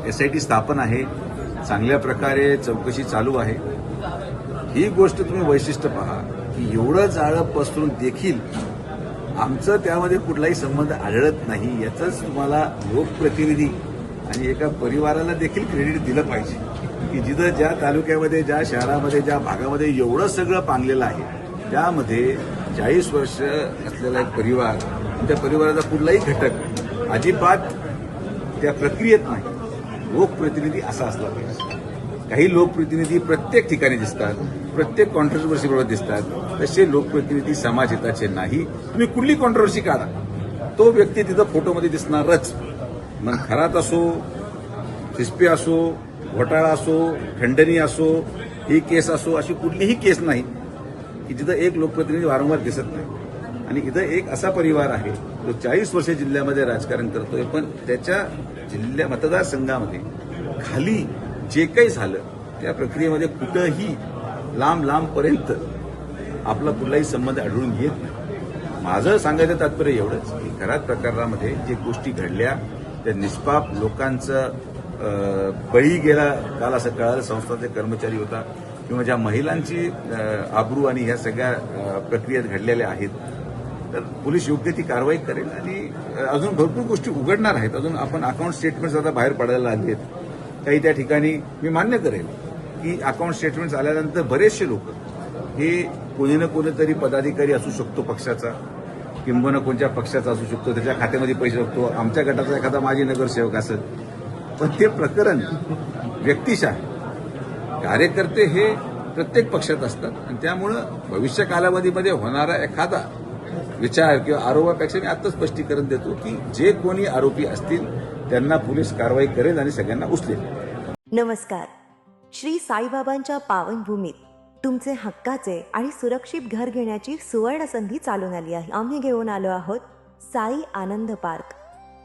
SIT स्थापन आहे, चांगल्या प्रकारे चौकशी चालू आहे. ही गोष्ट तुम्ही वैशिष्ट्य पहा की एवढं जाळं पसरून देखील आमचं त्यामध्ये कुठलाही संबंध आढळत नाही. याचंच तुम्हाला लोकप्रतिनिधी आणि एका परिवाराला देखील क्रेडिट दिलं पाहिजे की जिथं ज्या तालुक्यामध्ये, ज्या शहरामध्ये, ज्या भागामध्ये एवढं सगळं पांगलेलं आहे, त्यामध्ये 40 वर्ष असलेला एक परिवार, त्या परिवाराचा कुठलाही घटक अजिबात त्या प्रक्रियेत नाही. लोकप्रतिनिधी असा असला पाहिजे. काही लोकप्रतिनिधी प्रत्येक ठिकाणी दिसतात, प्रत्येक कॉन्ट्रोवर्सीबरोबर दिसतात. तसे लोकप्रतिनिधी समाजहिताचे नाही. तुम्ही कुठली कॉन्ट्रोवर्सी काढा, तो व्यक्ती तिथं फोटोमध्ये दिसणारच. मग खरात असो, फिस्पी असो, घोटाळा असो, खंडणी असो, ही केस असो, अशी कुठलीही केस नाही की जिथं एक लोकप्रतिनिधी वारंवार दिसत नाही. आणि इथं एक असा परिवार आहे जो 40 वर्ष जिल्ह्यामध्ये राजकारण करतोय, पण त्याच्या मतदारसंघामध्ये खाली जे काही झालं त्या प्रक्रियेमध्ये कुठंही लांबपर्यंत आपला कुठलाही संबंध आढळून येत नाही. माझं सांगायचं तात्पर्य एवढंच की खरात प्रकारामध्ये जे गोष्टी घडल्या त्या निष्पाप लोकांचं बळी गेला. काल असं कळालं संस्थाचे कर्मचारी होता किंवा ज्या महिलांची आबरू आणि ह्या सगळ्या प्रक्रियेत घडलेल्या आहेत, तर पोलीस योग्य ती कारवाई करेल. आणि अजून भरपूर गोष्टी उघडणार आहेत. अजून आपण अकाउंट स्टेटमेंट्स आता बाहेर पडायला लागले आहेत. काही त्या ठिकाणी मी मान्य करेल की अकाउंट स्टेटमेंट्स आल्यानंतर बरेचसे लोक हे कोणी ना कोणीतरी पदाधिकारी असू शकतो पक्षाचा, किंबहुना कोणत्या पक्षाचा असू शकतो, त्याच्या खात्यामध्ये पैसे टाकतो. आमच्या गटाचा एखादा माजी नगरसेवक असेल, पण ते प्रकरण व्यक्तिशः कार्यकर्ते हे प्रत्येक पक्षात असतात. आणि त्यामुळं भविष्य कालावधीमध्ये होणारा एखादा विचार किंवा आरोपापेक्षा मी आत्ताच स्पष्टीकरण देतो की जे कोणी आरोपी असतील त्यांना पोलीस कारवाई करेल आणि सगळ्यांना उचलेल. नमस्कार. श्री साईबाबांच्या पावनभूमीत तुमचे हक्काचे आणि सुरक्षित घर घेण्याची सुवर्ण संधी चालून आली आहे. आम्ही घेऊन आलो आहोत साई आनंद पार्क.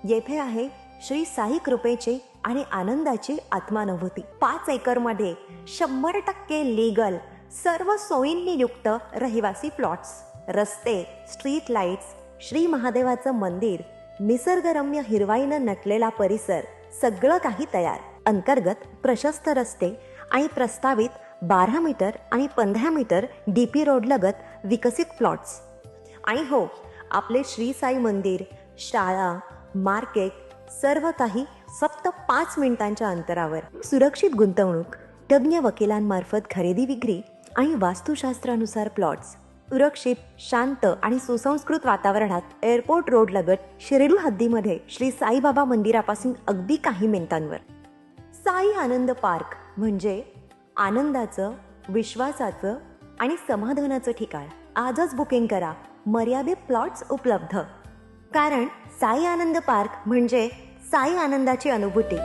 येथे आहे श्री साई कृपेचे आणि आनंदाची आत्मानुभूती. 5 एकरमध्ये 100% लीगल, सर्व सोयींनी युक्त रहिवासी प्लॉट्स, रस्ते, स्ट्रीट लाईट्स, श्री महादेवाचं मंदिर, निसर्गरम्य हिरवाईनं नटलेला परिसर, सगळं काही तयार. अंतर्गत प्रशस्त रस्ते आणि प्रस्तावित 12 मीटर आणि 15 मीटर DP रोड लगत विकसित प्लॉट्स. आणि हो, आपले श्री साई मंदिर, शाळा, मार्केट, सर्व काही फक्त 5 मिनिटांच्या अंतरावर. सुरक्षित गुंतवणूक, तज्ज्ञ वकिलांमार्फत खरेदी विक्री आणि वास्तुशास्त्रानुसार प्लॉट्स. सुरक्षित, शांत आणि सुसंस्कृत वातावरणात एअरपोर्ट रोड लगत शिर्डी हद्दीमध्ये श्री साईबाबा मंदिरापासून अगदी काही मिनिटांवर. साई आनंद पार्क म्हणजे आनंदाचं, विश्वासाचं आणि समाधानाचं ठिकाण. आजच बुकिंग करा. मर्यादित प्लॉट्स उपलब्ध. कारण साई आनंद पार्क म्हणजे साई आनंदाची अनुभूती.